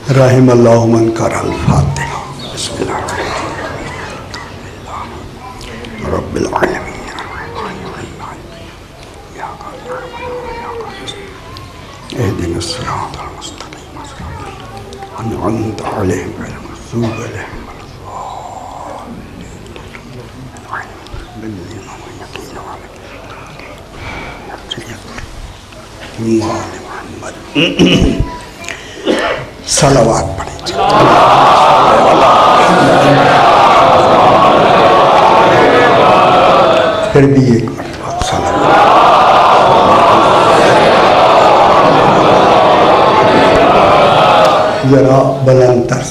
रहिमल्लाहु मन करल फातिहा। रब्बिल आलमीन इहदिनस सिरातल मुस्तकीम अनअमत अलैहिम गैरिल मग़ज़ूबि अलैहिम सलावत पढ़ी। फिर भी एक मरतबा सलावत। जरा बुलंदतर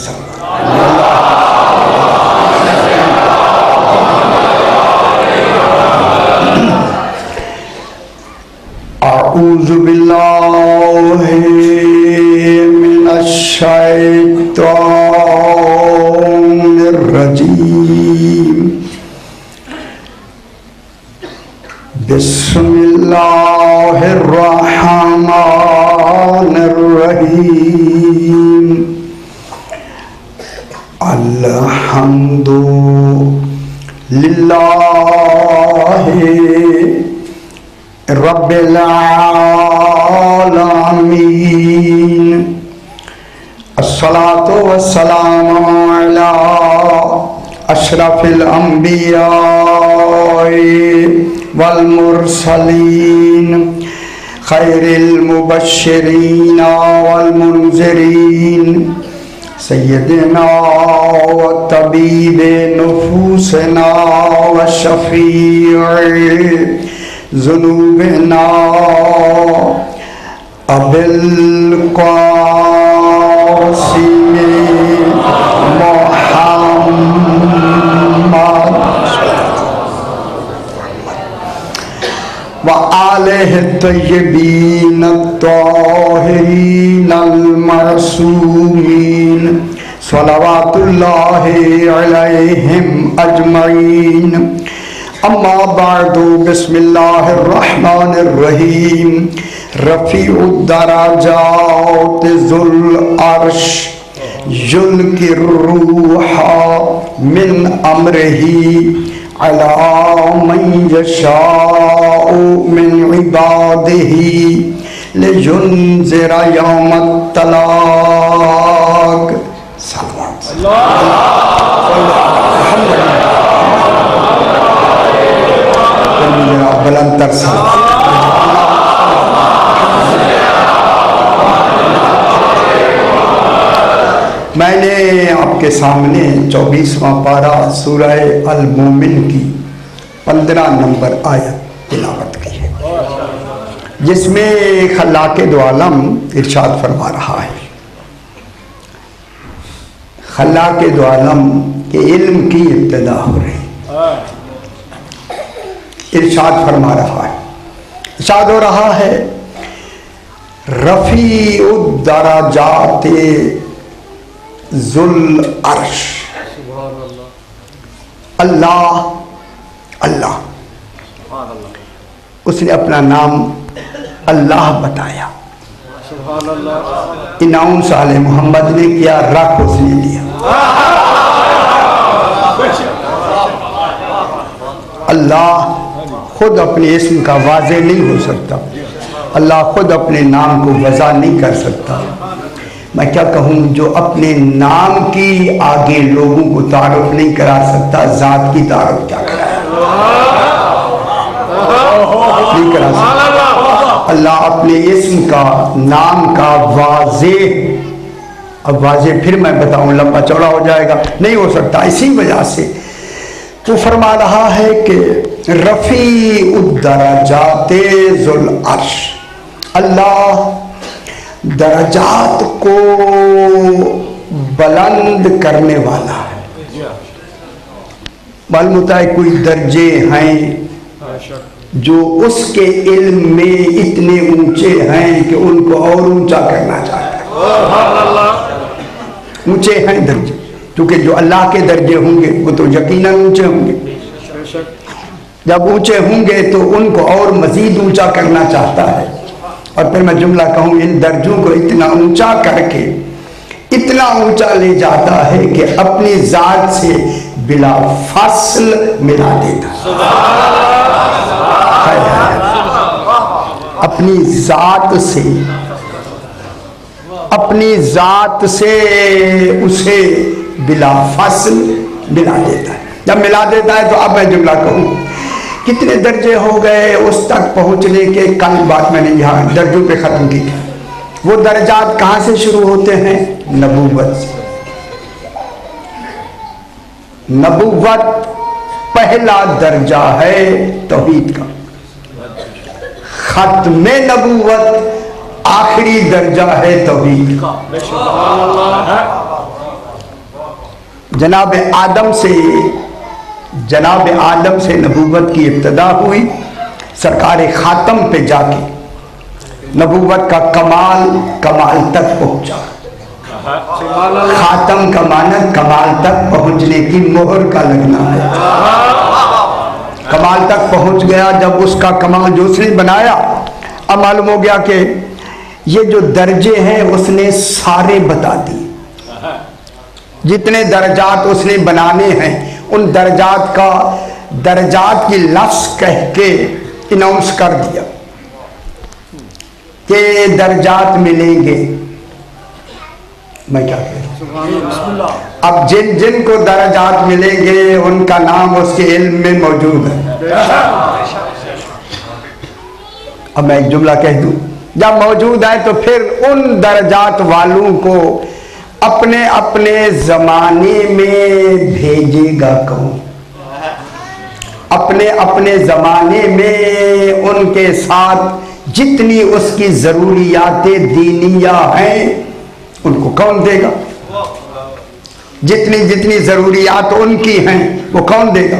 अऊज़ु बिल्लाहि मिनश शैतानिर रजीम। बिस्मिल्लाहिर रहमानिर रहीम। अल्हम्दुलिल्लाहि रब्बिल आलमीन। अस्सलातु वस्सलामु अला अशरफिल अंबिया वल मुरसलीन खैरिल मुबश्शिरीन वल मुनज़िरीन सय्यदिना व तबीबे नुफूसना व शफ़ीए ज़ुनूबिना अबिल क़ासिम मुहम्मद व आलिहि तय्यबीन अत्ताहिरीन अल-मअसूमीन सलवातुल्लाहि अलैहिम अजमईन। अम्मा बादु बिस्मिल्लाहिर रहमानिर रहीम। रफ़ीउद दराजात ज़ुल अर्श युल्किर रूहा मिन अम्रिही अला मन यशाउ मिन इबादिही लियुनज़िरा यौमत तलाक। बुलंदतर मैंने आपके सामने 24वां पारा सूरह अल-मोमिन की 15 नंबर आयत तिलावत की है, जिसमें खल्लाक़े दो आलम इरशाद फरमा रहा है। खल्लाक़े दो आलम के इल्म की इब्तिदा हो रही, इरशाद फरमा रहा है, इरशाद हो रहा है रफ़ीउद दराजाते ज़ुल अर्श। अल्लाह अल्लाह उसने अपना नाम अल्लाह बताया। इनाउन साले मोहम्मद ने किया, रख उसने लिया। अल्लाह खुद अपने इस्म का वाज़े नहीं हो सकता, अल्लाह खुद अपने नाम को वज़ा नहीं कर सकता। मैं क्या कहूँ, जो अपने नाम की आगे लोगों को तारुफ नहीं करा सकता, ज़ात की तारुफ क्या कराए, नहीं करा सकता। अल्लाह अपने इस्म का, नाम का वाज़े, अब वाज़े फिर मैं बताऊँ लंबा चौड़ा हो जाएगा, नहीं हो सकता। इसी वजह से तो फरमा रहा है कि रफ़ीउद दराजाते ज़ुल अर्श, अल्लाह दराजात को बुलंद करने वाला है। मालूम होता है कोई दर्जे हैं जो उसके इल्म में इतने ऊंचे हैं कि उनको और ऊंचा करना चाहता है। ऊंचे हैं दर्जे, क्योंकि जो अल्लाह के दर्जे होंगे वो तो यकीनन ऊंचे होंगे। जब ऊंचे होंगे तो उनको और मजीद ऊंचा करना चाहता है। और फिर मैं जुमला कहूँ, इन दर्जों को इतना ऊंचा करके इतना ऊंचा ले जाता है कि अपनी जात से बिला फासल मिला देता है। अपनी जात से उसे बिला फासल मिला देता है। जब मिला देता है तो अब मैं जुमला कहूं, कितने दर्जे हो गए उस तक पहुंचने के। कल बात मैंने यहाँ दर्जों पे खत्म की थी। वो दर्जात कहां से शुरू होते हैं? नबूवत से। नबूवत पहला दर्जा है तौहीद का। खत्मे नबूवत आखिरी दर्जा है तौहीद का। जनाब आदम से नबूवत की इब्तिदा हुई। सरकार खातम पे जाके नबूवत का कमाल तक पहुंचा। खातम का मानक कमाल तक पहुंचने की मोहर का लगना है। कमाल तक पहुंच गया। जब उसका कमाल जो उसने बनाया, अब मालूम हो गया कि ये जो दर्जे हैं उसने सारे बता दिए। जितने दर्जात उसने बनाने हैं उन दर्जात की लफ्ज कह के अनाउंस कर दिया कि दर्जात मिलेंगे। मैं क्या कह रहा हूं? अब जिन को दर्जात मिलेंगे उनका नाम उसके इल्म में मौजूद है। अब मैं एक जुमला कह दूं, जब मौजूद है तो फिर उन दर्जात वालों को अपने अपने जमाने में भेजेगा कौन? अपने अपने जमाने में उनके साथ जितनी उसकी जरूरियातें दीनिया हैं उनको कौन देगा? जितनी जितनी जरूरियात उनकी हैं वो कौन देगा?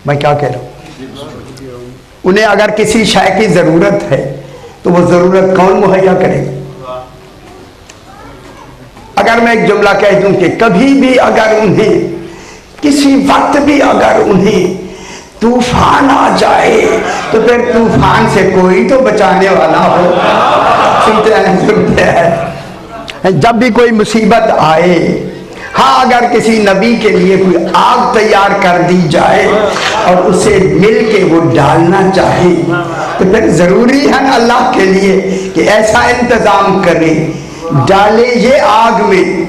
मैं क्या कह रहा हूं? उन्हें अगर किसी शय की जरूरत है तो वो जरूरत कौन मुहैया करेगा? अगर मैं एक जुमला कह दूं कि कभी भी अगर उन्हें किसी वक्त भी अगर उन्हें तूफान आ जाए तो फिर तूफान से कोई तो बचाने वाला हो। सुनते हैं जब भी कोई मुसीबत आए, हाँ अगर किसी नबी के लिए कोई आग तैयार कर दी जाए और उसे मिल के वो डालना चाहे तो फिर जरूरी है ना अल्लाह के लिए कि ऐसा इंतजाम करे, डाले ये आग में,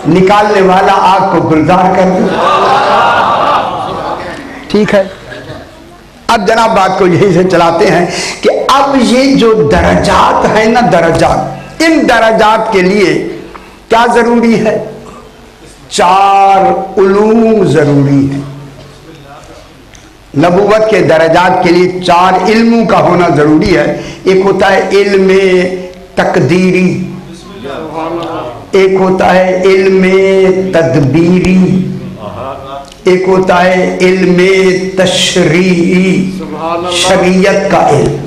निकालने वाला आग को गुलजार कर दे। ठीक है। अब जनाब बात को यही से चलाते हैं कि अब ये जो दर्जात है ना, दर्जात, इन दर्जात के लिए क्या जरूरी है? 4 उलूम जरूरी है। नबूवत के दर्जात के लिए 4 इल्मों का होना जरूरी है। एक होता है इल्म तकदीरी, एक होता है इल्म तदबीरी, एक होता है इल्म तशरीई, शरीयत का इल्म,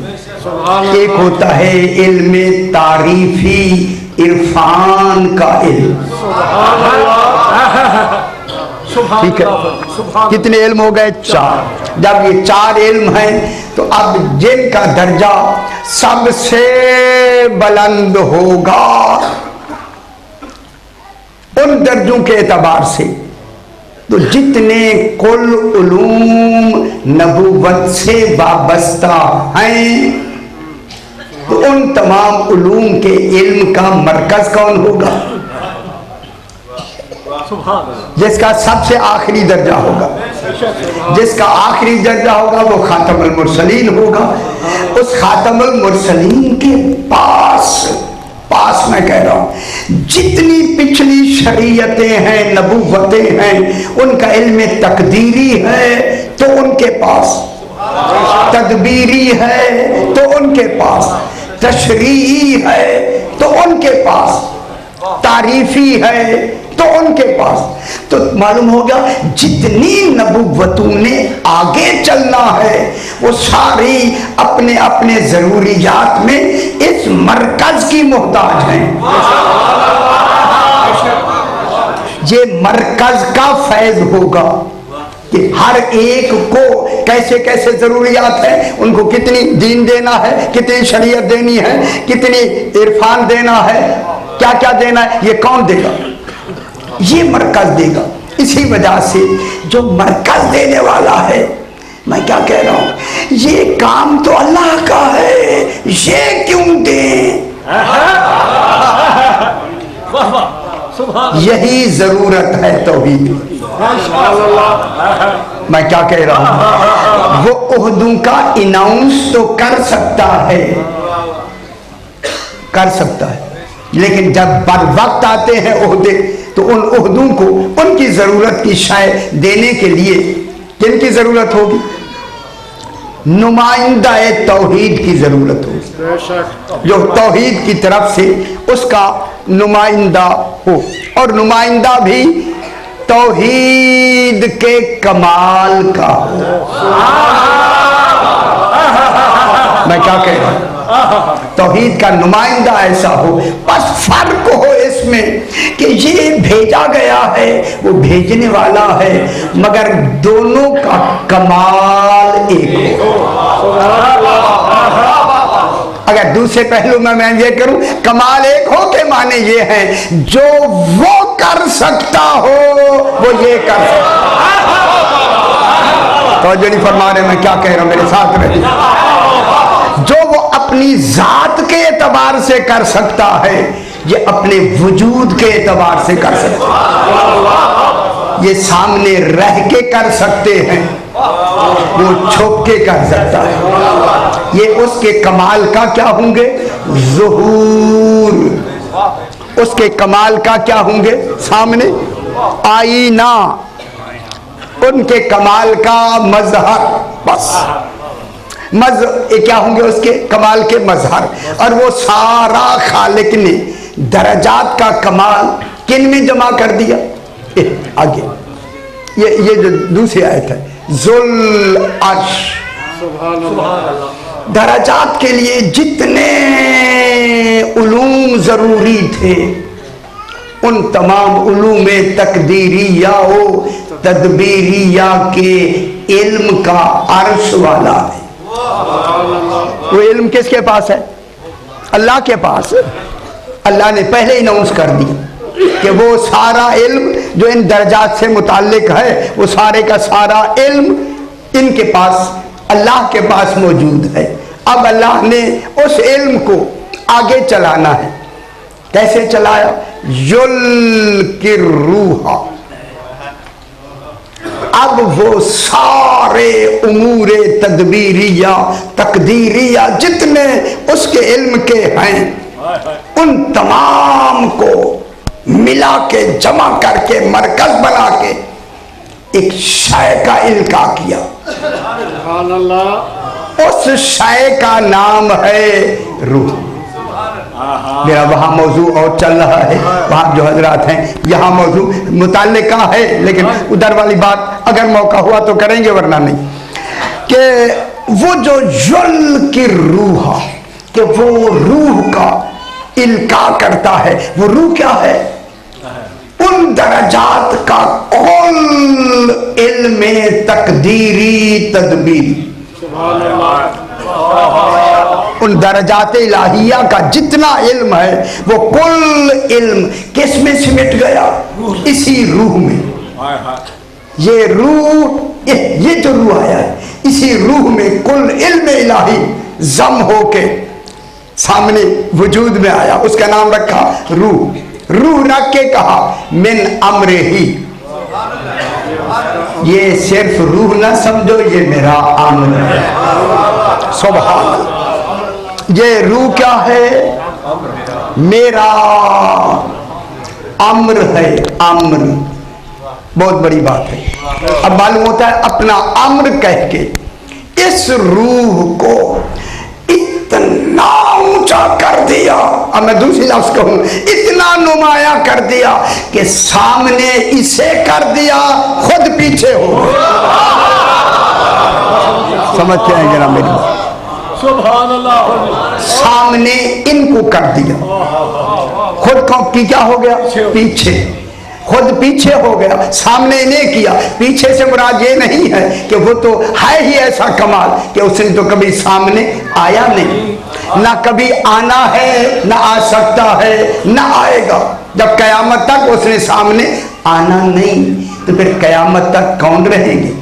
एक होता है इल्म तारीफी, इरफान का इल्म। ठीक है। कितने इल्म हो गए? 4। जब ये 4 इल्म हैं तो अब जिनका दर्जा सबसे बुलंद होगा उन दर्जों के एतबार से, तो जितने कुल उलूम नबूवत से वाबस्ता हैं तो उन तमाम उलूम के इल्म का मरकज कौन होगा? जिसका सबसे आखिरी दर्जा होगा, जिसका आखिरी दर्जा होगा वो खातमुल मुरसलीन होगा। उस खातमुल मुरसलीन के पास मैं कह रहा हूं जितनी पिछली शरीयतें हैं, नबूवतें हैं, उनका इल्म तकदीरी है तो उनके पास, तदबीरी है तो उनके पास, तशरीई है तो उनके पास, तारीफी है तो उनके पास। तो मालूम हो गया जितनी नबूवतों ने आगे चलना है वो सारी अपने अपने जरूरियात में इस मरकज की मोहताज हैं। ये मरकज का फैज होगा कि हर एक को कैसे कैसे जरूरियात है, उनको कितनी दीन देना है, कितनी शरीयत देनी है, कितनी इरफान देना है, क्या क्या देना है ये कौन देगा? ये मरकज देगा। इसी वजह से जो मरकज देने वाला है, मैं क्या कह रहा हूं, ये काम तो अल्लाह का है, ये क्यों दें? यही जरूरत है तौहीद। मैं क्या कह रहा हूं, वो ओहदों का इनाउंस तो कर सकता है, लेकिन जब बर वक्त आते हैं ओहदे, तो उन ओहदों को उनकी जरूरत की शाय देने के लिए किनकी जरूरत होगी? नुमाइंदा तौहीद की जरूरत होगी, जो तौहीद की तरफ से उसका नुमाइंदा हो, और नुमाइंदा भी तौहीद के कमाल का हो। मैं क्या कह रहा हूं, तौहीद का नुमाइंदा ऐसा हो। बस फर्क हो इसमें कि ये भेजा गया है, वो भेजने वाला है, मगर दोनों का कमाल एक हो। अगर दूसरे पहलू में मैं ये करूं, कमाल एक हो के माने ये हैं, जो वो कर सकता हो वो ये कर सकता। तो जड़ी फरमा रहे, मैं क्या कह रहा हूं, मेरे साथ रहिए। जो वो अपनी जात के एतबार से कर सकता है, ये अपने वजूद के एतबार से कर सकता है। ये सामने रह के कर सकते हैं, वो छुप के कर सकता है। ये उसके कमाल का क्या होंगे? ज़ुहूर। उसके कमाल का क्या होंगे? सामने आईना। उनके कमाल का मजहर, बस क्या होंगे उसके कमाल के मजहर। और वो सारा खालिक ने दरजात का कमाल किन में जमा कर दिया? आगे ये जो दूसरी आयत है, जुल अर्श। दरजात के लिए जितने उलूम जरूरी थे, उन तमाम उलूम तकदीरिया ओ तदबीरिया के इल्म का अर्श वाला है। वो इल्म किसके पास है? अल्लाह के पास। अल्लाह ने पहले ही अनाउंस कर दिया कि वो सारा इल्म जो इन दर्जात से मुताल्लिक है, वो सारे का सारा इल्म इनके पास, अल्लाह के पास मौजूद है। अब अल्लाह ने उस इल्म को आगे चलाना है। कैसे चलाया? युल्किर रूहा। अब वो सारे उमूरे तदबीरिया तकदीरिया जितने उसके इल्म के हैं, उन तमाम को मिला के जमा करके मरकज बना के एक शय का इल्का किया। उस शय का नाम है रूह। मेरा वहां मौजू और चल रहा है, वहां जो हजरात हैं यहाँ मौजू मुताल्लिक का है, लेकिन उधर वाली बात अगर मौका हुआ तो करेंगे, वरना नहीं। कि वो जो युल की रूह, कि वो रूह का इल्का करता है। वो रूह क्या है? उन दरजात का कुल इल्म तकदीरी तदबीर, उन दरजात इलाहिया का जितना इल्म है, वो कुल इल्म किस में सिमट गया? इसी रूह में। ये रूह, ये जो रूह आया है, इसी रूह में कुल इल्म इलाही जम होके सामने वजूद में आया। उसका नाम रखा रूह। रूह रख के कहा मिन अमरे ही। ये सिर्फ रूह ना समझो, ये मेरा अम्र है। सुभान अल्लाह। ये रूह क्या है? मेरा अम्र है। अम्र बहुत बड़ी बात है। अब मालूम होता है अपना अम्र कह के इस रूह को इतना ऊंचा कर दिया। अब मैं दूसरी लफ्ज कहूं, इतना नुमाया कर दिया कि सामने इसे कर दिया, खुद पीछे हो। समझते हैं जरा मेरी बात? सुभान अल्लाह। सामने इनको कर दिया, खुद को क्या हो गया? पीछे। खुद पीछे हो गया, सामने नहीं किया। पीछे से मुराद ये नहीं है कि वो तो है ही ऐसा कमाल कि उसने तो कभी सामने आया नहीं, ना कभी आना है, ना आ सकता है, ना आएगा। जब कयामत तक उसने सामने आना नहीं, तो फिर कयामत तक कौन रहेंगे?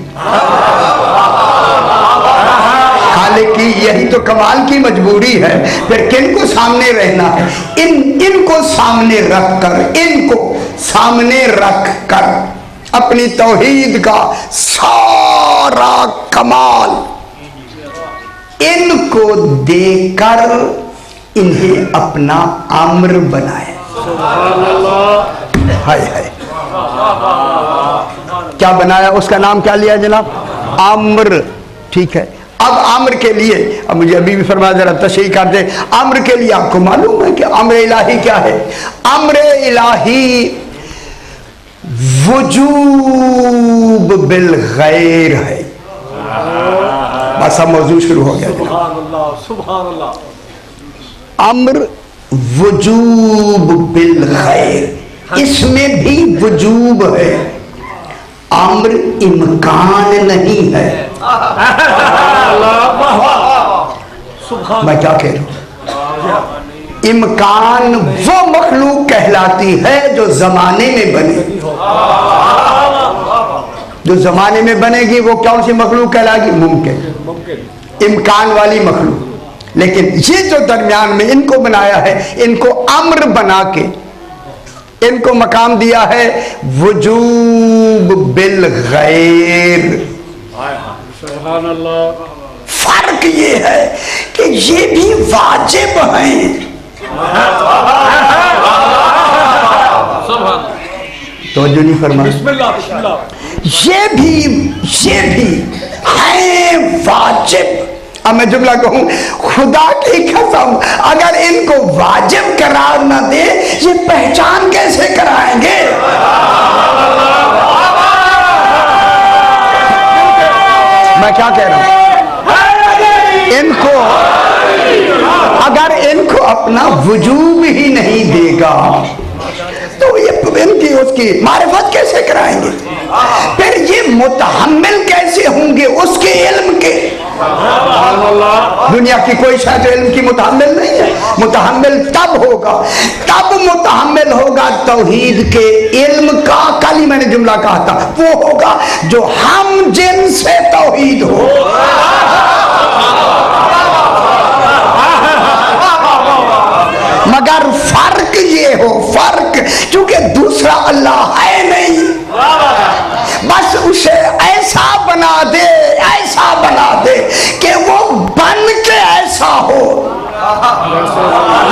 हालांकि यही तो कमाल की मजबूरी है। फिर किनको सामने रहना है? इनको सामने रख कर अपनी तौहीद का सारा कमाल इनको देकर इन्हें अपना अम्र बनाए। हाय हाय, क्या बनाया? उसका नाम क्या लिया जनाब? अम्र। ठीक है, अब अम्र के लिए, अब मुझे अभी भी फरमाया, जरा तशरीह कर दे। अम्र के लिए आपको मालूम है कि अम्र इलाही क्या है? अम्र इलाही वजूब बिल गैर है। बस अब मौजूद शुरू हो गया। सुभान अल्लाह। अम्र वजूब बिल गैर, इसमें भी वजूब है, अम्र इम्कान नहीं है। मैं क्या कह रहा हूं? इम्कान वो मखलूक कहलाती है जो जमाने में बने। जो जमाने में बनेगी वो कौन सी मखलूक कहलाएगी? मुमकिन, इम्कान वाली मखलूक। लेकिन ये जो दरमियान में इनको बनाया है, इनको अम्र बना के इनको मकाम दिया है वजूब बिल गैर। फर्क ये है कि ये भी वाजिब हैं। तो जो नहीं फरमा, ये भी है वाजिब। अब मैं जुमला कहूं, खुदा की कसम, अगर इनको वाजिब करार न दे, ये पहचान कैसे कराएंगे? मैं क्या कह रहा हूं? अगर इनको अपना वजूब ही नहीं देगा तो ये इनकी उसकी मारिफत कैसे कराएंगे? फिर ये मुतहम्मिल कैसे होंगे उसके इल्म के? दुनिया की कोई शायद इल्म की मुतहम्मिल नहीं है। मुतहम्मिल तब मुतहम्मिल होगा तौहीद के इल्म का। कल ही मैंने जुमला कहा था, वो होगा जो हम जिनसे तौहीद हो। मगर फर्क ये हो, क्योंकि दूसरा अल्लाह है नहीं, बस उसे ऐसा बना दे कि वो बन के ऐसा हो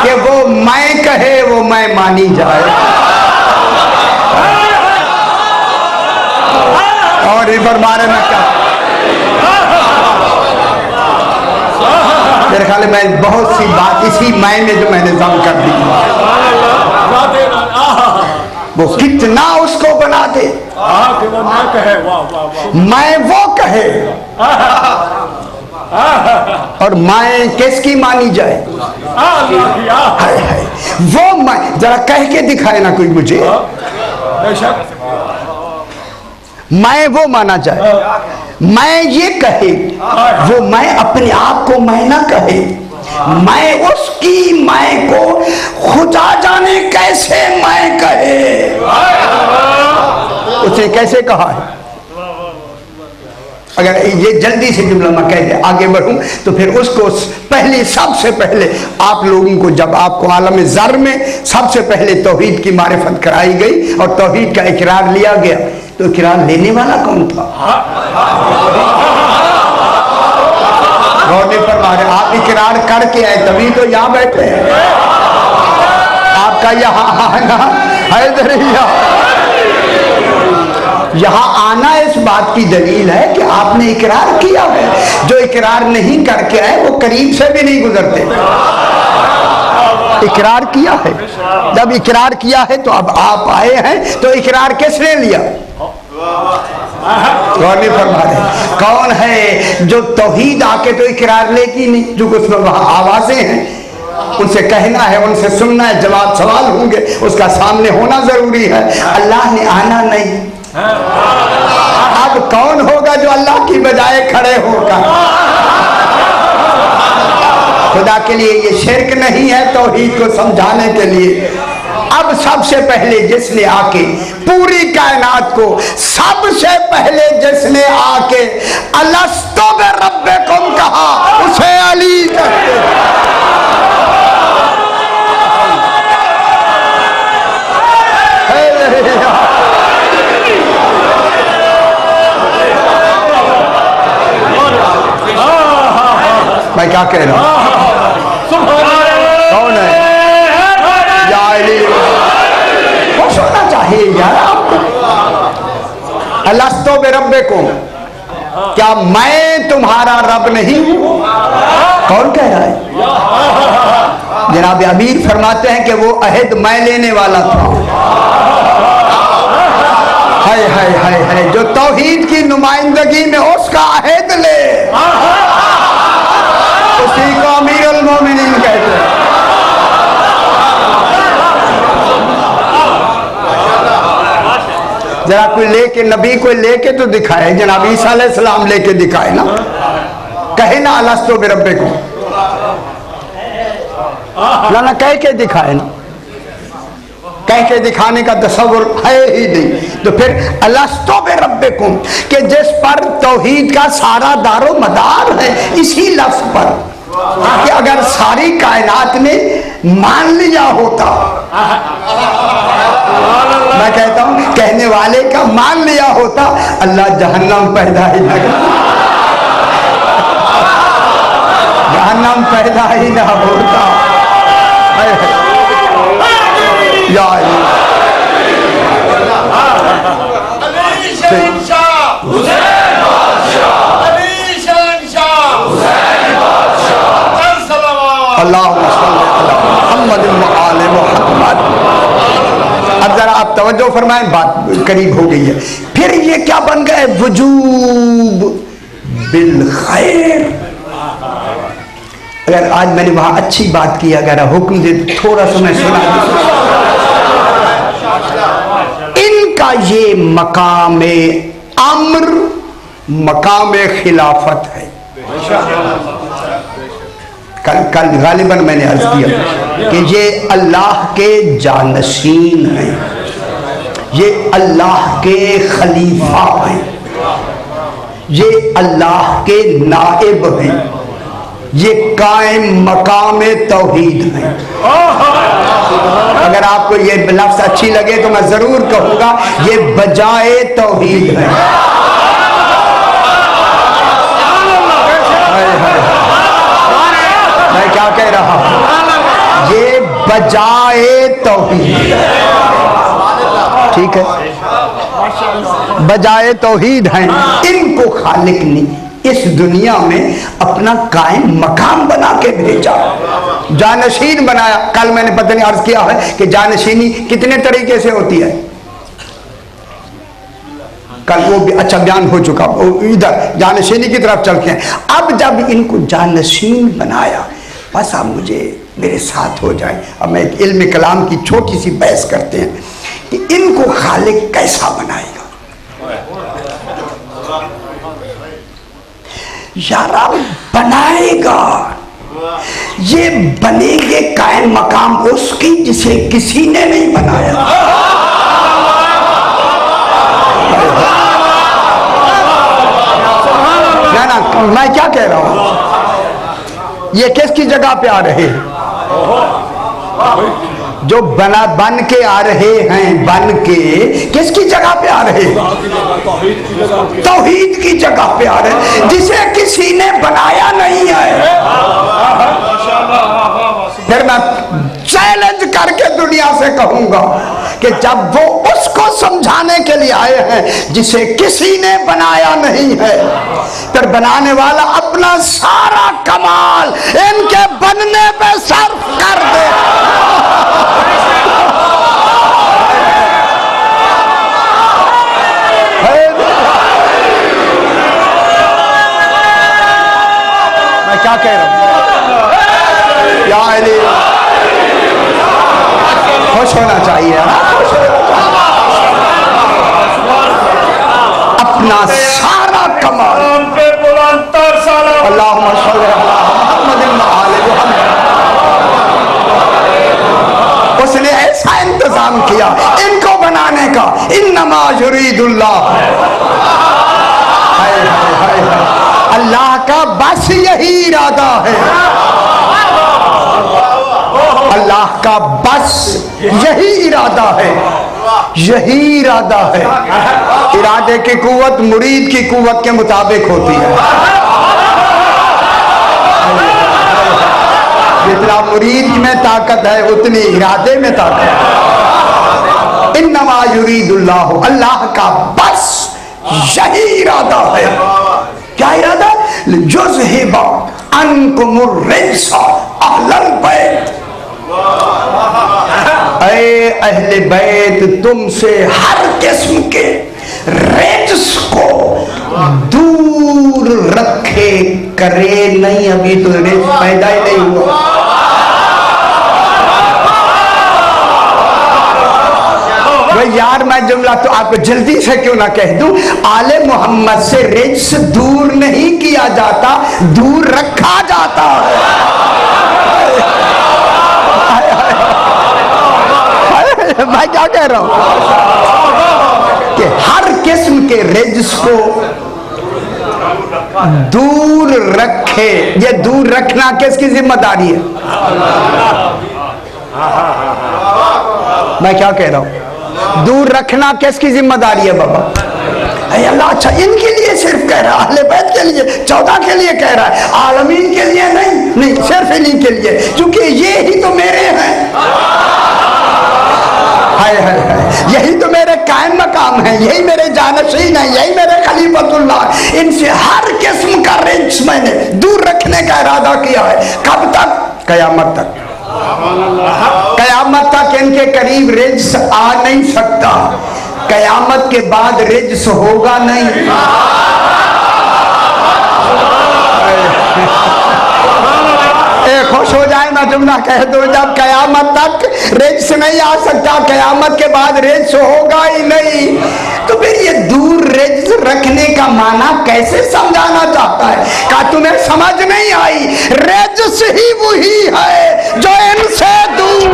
कि वो मैं कहे, वो मैं मानी जाए। और इधर बारे में क्या, मेरे ख्याल में बहुत सी बात इसी मैं में जो मैंने जम कर दी, वो कितना उसको बना दे, मैं वो कहे, और मैं किसकी मानी जाए? वो मैं, जरा कह के दिखाए ना कोई मुझे, मैं वो माना जाए, मैं ये कहे, वो मैं अपने आप को मैं ना कहे, मैं उसकी मैं को खुदा जाने कैसे मैं कहे। उसे कैसे कहा है? अगर ये जल्दी से जुमला मैं कह दे आगे बढ़ूं तो फिर उसको पहले, सबसे पहले आप लोगों को, जब आपको आलम ज़र में सबसे पहले तौहीद की मारिफत कराई गई और तौहीद का इकरार लिया गया, तो इकरार लेने वाला कौन था? गौर पर मारे, आप इकरार करके आए तभी तो यहाँ बैठे हैं। आपका यहाँ आना हैदरिया, यहाँ आना इस बात की दलील है कि आपने इकरार किया है। जो इकरार नहीं करके आए वो करीब से भी नहीं गुजरते। इकरार किया है, जब इकरार किया है तो अब आप आए हैं, तो इकरार किसने लिया? गौर नहीं फरमा रहे। कौन है जो तौहीद आके तो इकरार लेगी नहीं, जो कुछ वहां आवाजें हैं, उनसे कहना है, उनसे सुनना है, जवाब सवाल होंगे, उसका सामने होना जरूरी है। अल्लाह ने आना नहीं। अब कौन होगा जो अल्लाह की बजाय खड़े होगा? खुदा के लिए ये शिर्क नहीं है, तौहीद को समझाने के लिए। अब सबसे पहले जिसने आके पूरी कायनात को, सबसे पहले जिसने आके अलस्तु बिरब्बिकुम कहा, उसे अली कहते हैं। मैं क्या कह रहा हूं? कौन है? खुश होना चाहिए यार आपको। अलस्तु बिरब्बिकुम, क्या मैं तुम्हारा रब नहीं हूं? कौन कह रहा है? जनाब अमीर फरमाते हैं कि वो अहद मैं लेने वाला था। हाय हाय हाय हाय, जो तौहीद की नुमाइंदगी में उसका अहद ले, उसी को अमीरुल मोमिनीन कहते हैं। जरा कोई लेके, नबी कोई लेके तो दिखाए, जनाब ईसा अलैहिस्सलाम लेके दिखाए ना, कहे ना अलस्तु बिरब्बिकुम, ना कह के दिखाए ना, कह के दिखाने का तसव्वुर है ही नहीं। तो फिर अलस्तु बिरब्बिकुम के जिस पर तौहीद का सारा दारो मदार है, इसी लफ्ज पर, कि अगर सारी कायनात ने मान लिया होता, मैं कहता हूं कहने वाले का मान लिया होता, अल्लाह जहन्नम पैदा ही ना, जहन्नम पैदा ही ना होता। अब जरा आप तवज्जो फरमाएं, बात करीब हो गई है। फिर ये क्या बन गए? वजूब बिल खैर। अगर आज मैंने वहां अच्छी बात की, अगर हुक्म दे थोड़ा समय सुना, इनका ये मकाम अम्र, मकाम खिलाफत है। कल गालिबन मैंने अर्ज किया कि ये अल्लाह के जानशीन हैं, ये अल्लाह के खलीफा हैं, ये अल्लाह के नाइब हैं, ये कायम मकाम तौहीद है। अगर आपको ये लफ्ज अच्छी लगे तो मैं जरूर कहूंगा ये बजाए तौहीद है। मैं क्या कह रहा हूं? ये बजाए तौहीद, ठीक है, बजाए तौहीद हैं। इनको खालिक ने इस दुनिया में अपना कायम मकाम बना के भेजा, जानशीन बनाया। कल मैंने पता नहीं अर्ज किया है कि जानशीनी कितने तरीके से होती है, कल वो भी अच्छा बयान हो चुका। इधर जानशीनी की तरफ चलते हैं। अब जब इनको जानशीन बनाया, बस आप मुझे मेरे साथ हो जाए। अब मैं एक इल्म कलाम की छोटी सी बहस करते हैं कि इनको खालिक कैसा बनाएगा। यारा बनाएगा, ये बनेंगे कायम मकाम उसकी जिसे किसी ने नहीं बनाया। ना मैं क्या कह रहा हूं, ये किसकी जगह पे आ रहे हैं? जो बन के आ रहे हैं, बन के किसकी जगह पे आ रहे हैं? तौहीद की जगह पे आ रहे हैं, जिसे किसी ने बनाया नहीं है। फिर मैं चैलेंज करके दुनिया से कहूंगा कि जब वो उसको समझाने के लिए आए हैं जिसे किसी ने बनाया नहीं है, फिर बनाने वाला अपना सारा कमाल इनके बनने पे सर्फ कर दे। मैं क्या कह रहा हूं? या अली। खुश होना चाहिए, खुश होना चाहिए। अपना सारा कमाल अल्लाहुम्मा सल्ली अला मुहम्मद व आले मुहम्मद। उसने ऐसा इंतजाम किया इनको बनाने का। इन्नमा युरीदुल्लाह, अल्लाह का बस यही इरादा है, अल्लाह का बस यही इरादा है, यही इरादा है। इरादे की कुव्वत मुरीद की कुव्वत के मुताबिक होती है। जितना मुरीद में ताकत है उतनी इरादे में ताकत है। इन्नमा युरीदुल्लाह, अल्लाह का बस यही इरादा है। क्या इरादा? युज़हिबा अन्कुमुर रिज्सा अहलल बैत, ऐ अहले बैत तुमसे हर किस्म के रिज्स को दूर रखे करे नहीं। अभी तो रिज्स पैदा ही नहीं हुआ। भाई यार मैं जुमला तो आपको जल्दी से क्यों ना कह दूं, आले मोहम्मद से रिज्स दूर नहीं किया जाता, दूर रखा जाता है। मैं क्या कह रहा हूं कि हर किस्म के रिज्स को दूर रखे। ये दूर रखना किसकी जिम्मेदारी है? मैं क्या कह रहा हूं, दूर रखना किसकी जिम्मेदारी है बाबा? अल्लाह अच्छा इनके लिए सिर्फ कह रहा है, अहले बैत के लिए 14 के लिए कह रहा है, आलमीन के लिए नहीं, नहीं सिर्फ इन्हीं के लिए, क्योंकि ये ही तो मेरे हैं। हाय हाय हाय, यही तो मेरे कायम मकाम है, यही मेरे जानशीन है, यही मेरे खलीफतुल्लाह। इनसे हर किस्म का रिज्स मैंने दूर रखने का इरादा किया है। कब तक? कयामत तक। कयामत तक इनके करीब रिज्स आ नहीं सकता। कयामत के बाद रिज्स होगा नहीं। खुश हो जाए ना जुमला कह दो, जब कयामत तक रिज्स नहीं आ सकता, कयामत के बाद रिज्स होगा ही नहीं। तो फिर ये दूर रिज्स रखने का माना कैसे समझाना चाहता है? क्या तुम्हें समझ नहीं आई? रिज्स ही वही है जो इनसे दूर।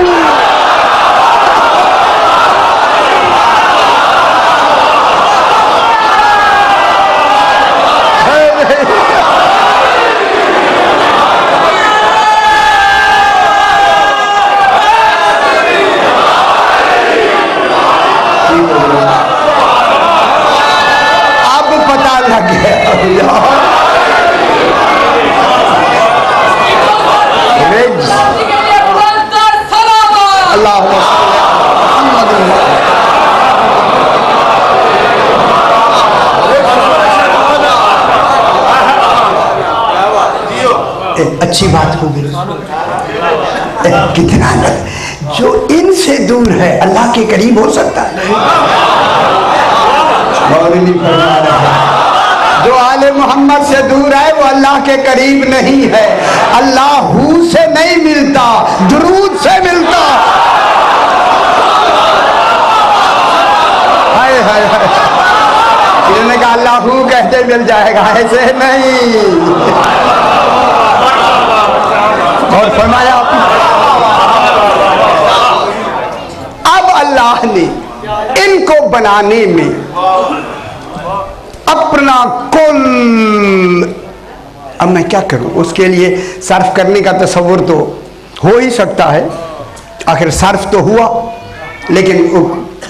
अच्छी बात होगी कितना जो इनसे दूर है अल्लाह के करीब हो सकता है। जो आले मोहम्मद से दूर है वो अल्लाह के करीब नहीं है। अल्लाह हू से नहीं मिलता, दुरूद से मिलता। हाय हाय हाय, इन्होंने कहा अल्लाह हू कहते मिल जाएगा, ऐसे नहीं। और फरमाया अब अल्लाह ने इनको बनाने में अपना कुल, अब मैं क्या करूं, उसके लिए सर्फ करने का तस्वुर तो हो ही सकता है, आखिर सर्फ तो हुआ, लेकिन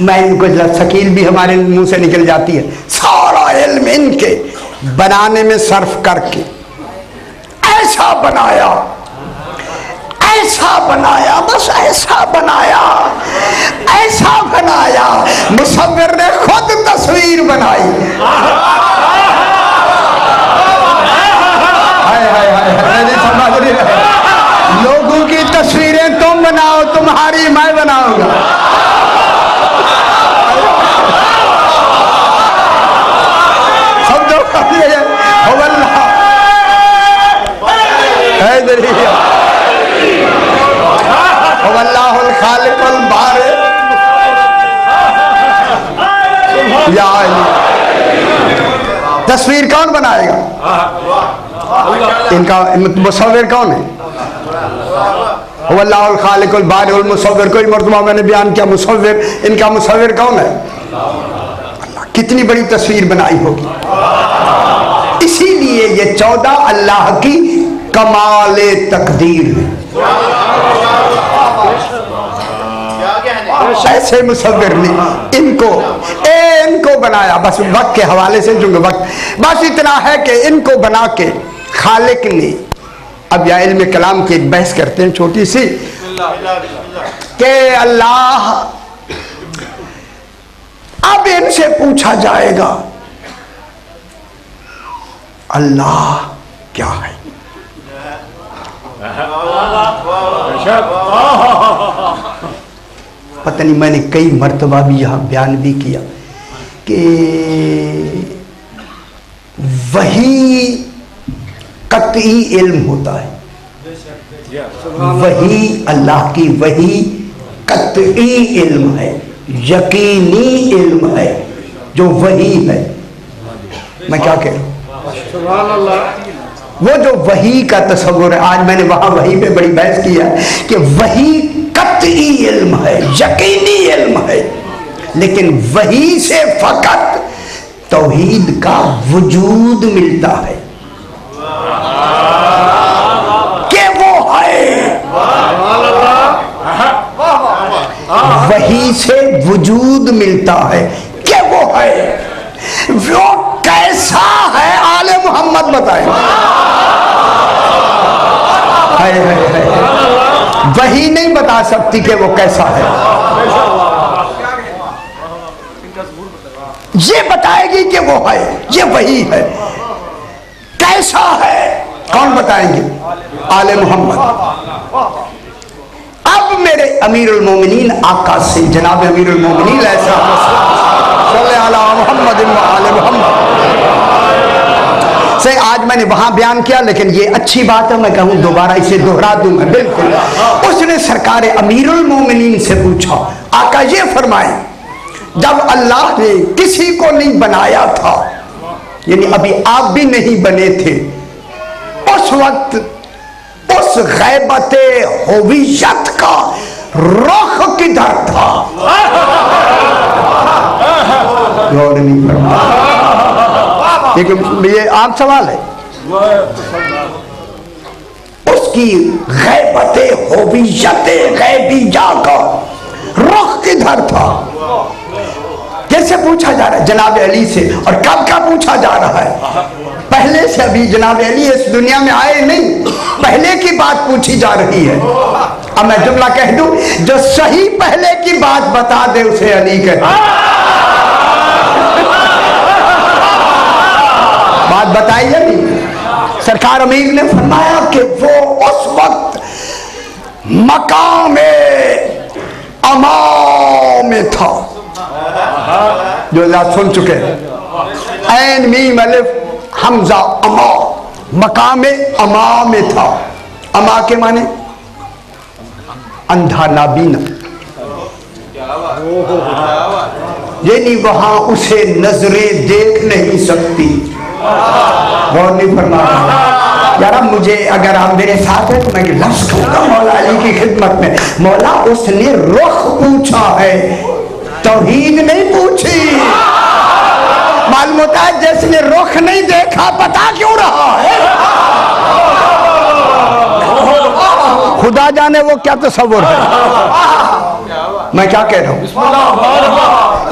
मैं इनको शकील भी हमारे मुंह से निकल जाती है। सारा इल्म इनके बनाने में सर्फ करके ऐसा बनाया, ऐसा बनाया, बस ऐसा बनाया, ऐसा बनाया, मुसव्विर ने खुद तस्वीर बनाई। हाय हाय हाय, नहीं समझ रही है। लोगों की तस्वीरें तुम बनाओ, तुम्हारी मैं बनाऊंगा। सब जो तस्वीर कौन बनाएगा? इनका मुसव्विर कौन है? वल्लाहुल खालिकुल बारिउल मुसव्विर। कोई मर्तबा मैंने बयान किया मुसव्विर, इनका मुसव्विर कौन है? कितनी बड़ी तस्वीर बनाई होगी। इसीलिए ये 14 अल्लाह की कमाले तकदीर है। ऐसे मुसव्विर ने इनको बनाया। बस वक्त के हवाले से जो वक्त बस इतना है कि इनको बना के खालिक ने, अब या इल्म कलाम की एक बहस करते हैं छोटी सी कि अल्लाह, अब इनसे पूछा जाएगा अल्लाह क्या है? पता नहीं, मैंने कई मर्तबा भी यहां बयान भी किया कि वही कतई इल्म होता है, वही अल्लाह की वही कतई इल्म है, यकीनी इल्म है, जो वही है। मैं क्या कह रहा हूं? वो जो वही का तस्वुर है, आज मैंने वहां वही पे बड़ी बहस की है कि वही कतई इल्म है, यकीनी इल्म है, लेकिन वही से फकत तौहीद का वजूद मिलता है कि वो है। वही से वजूद मिलता है कि वो है। वो कैसा है आले मोहम्मद बताए। वही नहीं बता सकती कि वो कैसा है, ये बताएगी कि वो है, ये वही है। कैसा है कौन बताएंगे? आले मोहम्मद। अब मेरे अमीरुल मोमिनीन आका से, जनाब अमीरुल मोमिनीन ऐसा मोहम्मद आले मोहम्मद से आज मैंने वहां बयान किया, लेकिन ये अच्छी बात है, मैं कहूं दोबारा इसे दोहरा दूं मैं बिल्कुल। उसने सरकार अमीरुल मोमिनीन से पूछा, आका ये फरमाए, जब अल्लाह ने किसी को नहीं बनाया था, यानी अभी आप भी नहीं बने थे, उस वक्त उस गैबते हुवियत का रुख किधर था? गौर नहीं करना, ये आम सवाल है। उसकी गैबते हुवियत गैबिया का रुख किधर था? जैसे पूछा जा रहा है जनाब अली से, और कब का पूछा जा रहा है? पहले से। अभी जनाब अली इस दुनिया में आए नहीं, पहले की बात पूछी जा रही है। अब मैं जुमला कह दूं, जो सही पहले की बात बता दे उसे अली कहते। बात बताइए नहीं। सरकार अमीर ने फरमाया कि वो उस वक्त मकाम अमा में था, जो आप सुन चुके हैं। ऐन मीम अलिफ हमजा अमा, मकाम अमा में था। अमा के माने अंधा नाबीना, यानी वहां उसे नजरें देख नहीं सकती। गौर नहीं फरमा यार। अब मुझे, अगर आप मेरे साथ हैं तो मैं लफ्ज कहूंगा मौला अली की खिदमत में, मौला उसने रुख पूछा है, तौहीद नहीं पूछी। मालूम होता है जिसने रुख नहीं देखा पता क्यों रहा है? खुदा जाने वो क्या तस्वुर है। मैं क्या कह रहा हूं?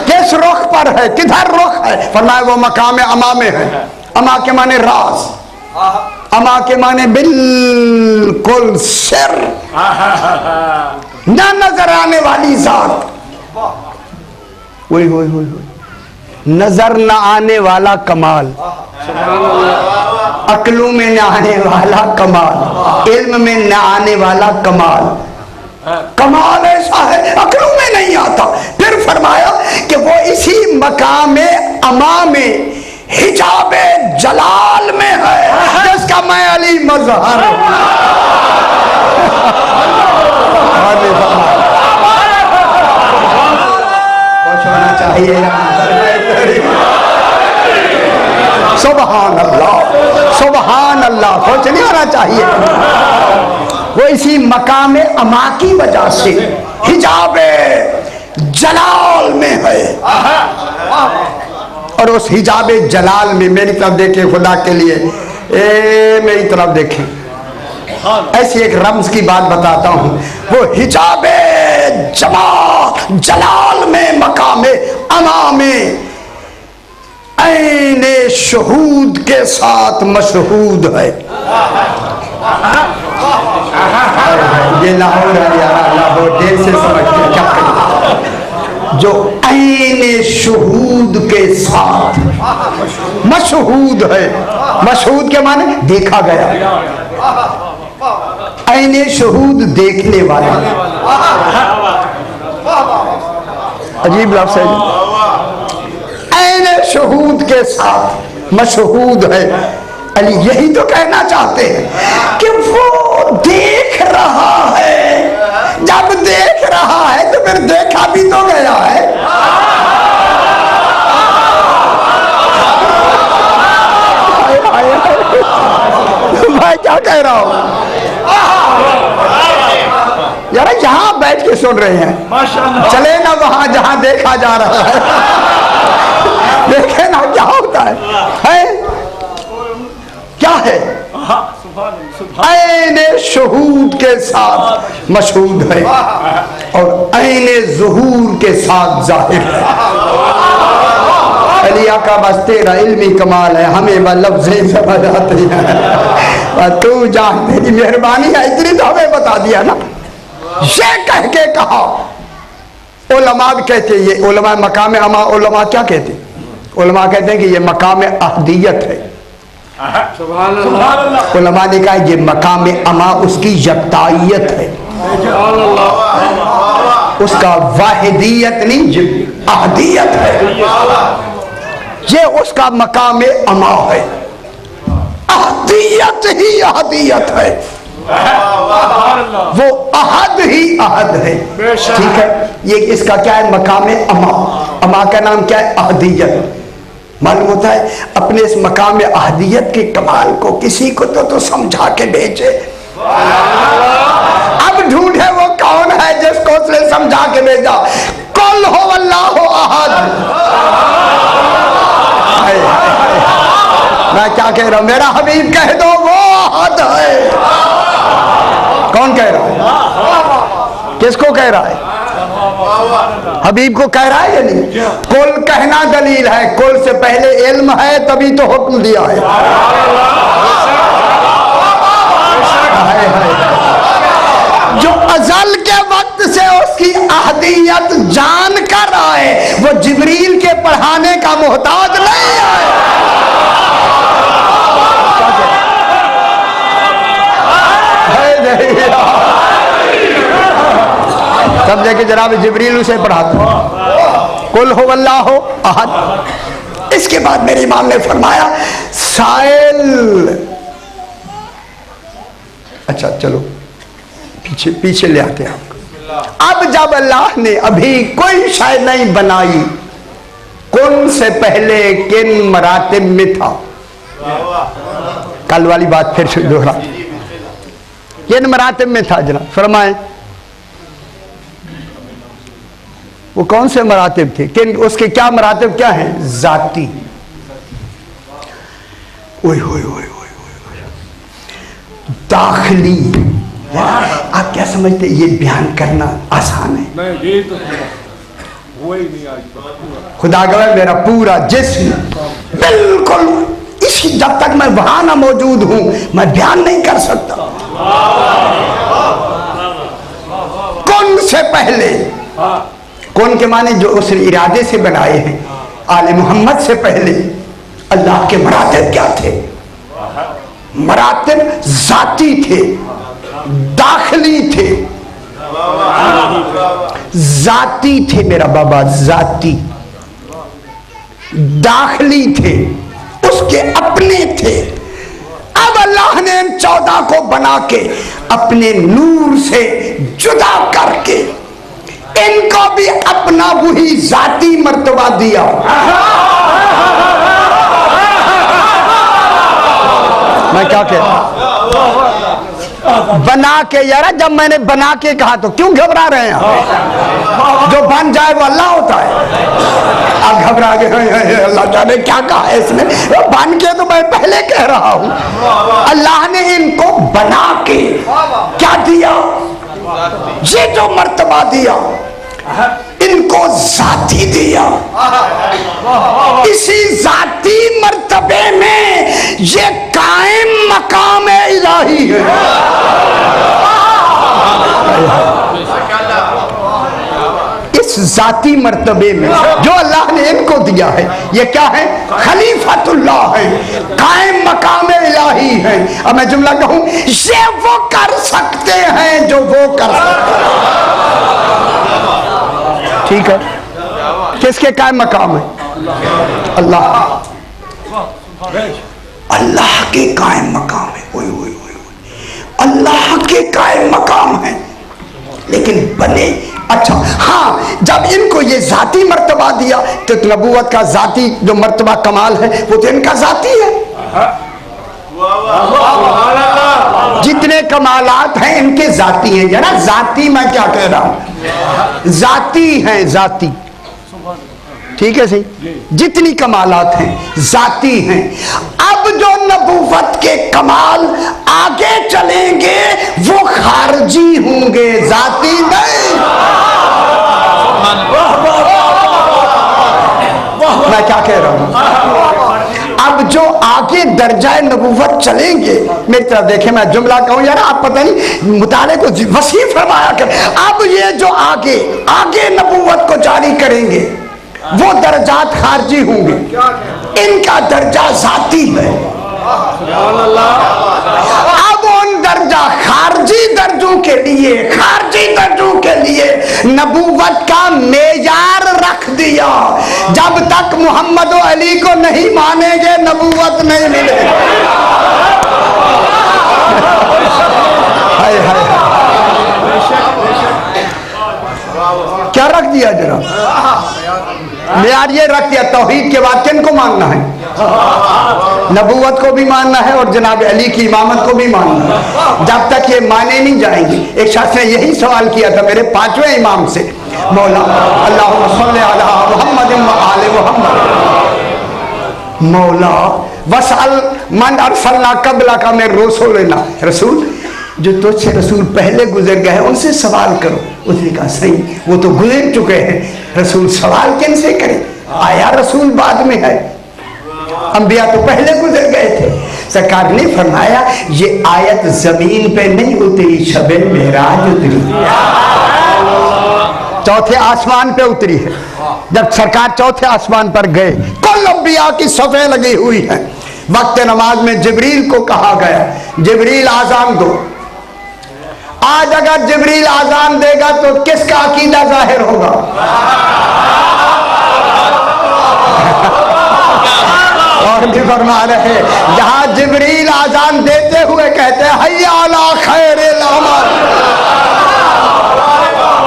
किस रुख पर है, किधर रुख है? फरमाया वो मकाम अमा में है। अमा के माने राज, अमा के माने बिल्कुल सिर, न नजर आने वाली जात। वही नजर न आने वाला कमाल, अक्लों में न आने वाला कमाल, इल्म में न आने वाला कमाल। कमाल ऐसा है अक्लों में नहीं आता। फिर फरमाया कि वो इसी मकाम अमा में हिजाबे जलाल में है, जिसका मैं अली मज़हर होना चाहिए। अल्लाह, सोच नहीं होना चाहिए। वो इसी मकाम अमा की वजह से हिजाब जलाल में है। और उस हिजाब जलाल में, मेरी तरफ देखे खुदा के लिए, मेरी तरफ देखें, ऐसी एक रम्ज की बात बताता हूं। वो हिजाब जलाल में, मकाम अमा में ऐने शहूद के साथ मशहूद है। ये लाहौर है यार, लाहौर देर से समझते क्या करें। जो ऐने शहूद के साथ मशहूद है, मशहूद के माने देखा गया, ऐने शहूद देखने वाला। अजीब लफ्ज़ है। ऐने शहूद के साथ मशहूद है। अली यही तो कहना चाहते हैं कि वो देख रहा है। जब देख रहा है तो फिर देखा भी तो गया है। मैं क्या कह रहा हूं यार, यहां बैठ के सुन रहे हैं, चले ना वहां जहां देखा जा रहा है। देखे ना क्या होता है? क्या है? ऐने शहूद के साथ मशहूद है और ऐने ज़ुहूर के साथ जाहिर है। अलिया का बस तेरा इल्मी कमाल है, हमें वह लफ्ज़ें समझ आते हैं। तू जान, तेरी मेहरबानी है, इतनी तो हमें बता दिया ना। ये कह के कहा, उलमा भी कहते, ये उलमा मकाम अमा, उलमा क्या कहते? उलमा कहते हैं कि ये मकाम अहदियत है। उलमा ने कहा ये मकाम अमा उसकी यकताइयत है, उसका वाहिदियत नहीं, अहदियत है। ये उसका मकाम अमा है, अहदियत ही अहदियत है, वो अहद ही अहद है। ठीक है, ये इसका क्या है? मकाम अमा। अमा का नाम क्या है? अहदियत। मालूम होता है अपने इस मकाम अहदियत के कमाल को किसी को तो समझा के भेजे। अब ढूंढे वो कौन है जिसको उसने समझा के भेजा। कुल हो अल्लाहु अहद। मैं क्या कह रहा हूं, मेरा हबीब कह दो वो अहद है। कौन कह रहा है? किसको कह रहा है? हबीब को कह रहा है या नहीं? कुल कहना दलील है, कुल से पहले इल्म है तभी तो हुक्म दिया है। जो अजल के वक्त से उसकी अहदियत जान कर आए, वो जिब्रील के पढ़ाने का मोहताज नहीं है। तब जाके जनाब जिब्रील उसे पढ़ाता कुल हो अल्लाहु अहद। इसके बाद मेरे इमाम ने फरमाया साइल। अच्छा चलो पीछे पीछे ले आते हैं आपको। अब जब अल्लाह ने अभी कोई शय नहीं बनाई, कौन से पहले किन मरातिब में था? कल वाली बात फिर से दोहरा, किन मरातिब में था जनाब? फरमाए वो कौन से मरातिब थे, किन उसके क्या मरातिब क्या हैं? जाती। ओए होए होए होए, दाखिली। आप क्या समझते ये बयान करना आसान है? नहीं, ये तो हुआ ही नहीं आज। खुदा गवाह मेरा पूरा जिस्म बिल्कुल इसी, जब तक मैं वहां ना मौजूद हूं मैं बयान नहीं कर सकता। कौन से पहले, कौन के माने जो उस इरादे से बनाए हैं, आले मोहम्मद से पहले अल्लाह के मरातिब क्या थे? मरातिब जाती थे, दाखिली थे, जाती थे मेरा बाबा, जाती। दाखिली थे, उसके अपने थे। अब अल्लाह ने इन 14 को बना के अपने नूर से जुदा करके इनको भी अपना वही जाती मर्तबा दिया। मैं क्या कहता बना के यार, जब मैंने बना के कहा तो क्यों घबरा रहे हैं? जो बन जाए वो अल्लाह होता है। अब घबरा गए, अल्लाह जाने क्या कहा है इसने। बन के तो मैं पहले कह रहा हूं, अल्लाह ने इनको बना के क्या दिया? ये जो मर्तबा दिया इनको जाती दिया। इसी जाती मर्तबे में ये कायम मकाम इलाही है। इस जाती मर्तबे में जो अल्लाह ने इनको दिया है, ये क्या है? खलीफतुल्लाह है, कायम मकाम इलाही है। अब मैं जुमला कहूं, ये वो कर सकते हैं जो वो कर सकते हैं। ठीक है, किसके कायम मकाम है? अल्लाह, अल्लाह के कायम मकाम है। ओए ओए ओए, अल्लाह के कायम मकाम है, लेकिन बने अच्छा। हाँ, जब इनको ये जाती मर्तबा दिया तो नबूवत का जाती जो मर्तबा कमाल है वो तो इनका जाती है। जितने कमालात हैं इनके जाती हैं। जरा जाती, मैं क्या कह रहा हूं, जाती हैं, जाती। ठीक है सही, जितनी कमालात हैं जाती हैं। अब जो नबूवत के कमाल आगे चलेंगे वो खारजी होंगे, जाती नहीं। मैं क्या कह रहा हूं, अब जो आगे दर्जाए नबूवत चलेंगे, मेरी तरफ देखें, मैं जुमला कहूं यार, आप पता नहीं मुताले को वसी फरमाया कर। अब ये जो आगे आगे नबूवत को जारी करेंगे वो दर्जात खारजी होंगे, इनका दर्जा जाती है। अब उन दर्जा खारजी दर्जों के लिए, खारजी दर्जों के लिए नबूवत का मेयार रख दिया। जब तक मोहम्मद और अली को नहीं मानेंगे नबूवत नहीं मिलेगी। हाय हाय, क्या रख दिया जरा? मेयार ये रख दिया, तौहीद के बाद किन को मानना है? नबूवत को भी मानना है और जनाब अली की इमामत को भी मानना है। जब तक ये माने नहीं जाएंगे। एक शख्स ने यही सवाल किया था मेरे 5वें इमाम से, मौला अल्लाहुम्मा सल्ली अला मुहम्मद व आले मुहम्मद, मौला वसल मन अरसलना कबला का मैं रसूल लेना, रसूल जो तुझसे रसूल पहले गुजर गए उनसे सवाल करो। उसने कहा सही, वो तो गुजर चुके हैं, रसूल सवाल किन से करें? आया रसूल बाद में है, अंबिया तो पहले गुजर गए थे। सरकार ने फरमाया ये आयत जमीन पे नहीं उतरी, शबे मेराज उतरी, चौथे आसमान पे उतरी है। जब सरकार चौथे आसमान पर गए, कुल अंबिया की सफ़े लगी हुई है। वक्त नमाज में जिब्रील को कहा गया, जिब्रील आजान दो। आज अगर जिब्रील आजान देगा तो किसका अकीदा जाहिर होगा? और भी फरमा रहे, जहां जिब्रील आजान देते हुए कहते हैं हय्या अला खैरिल अमल,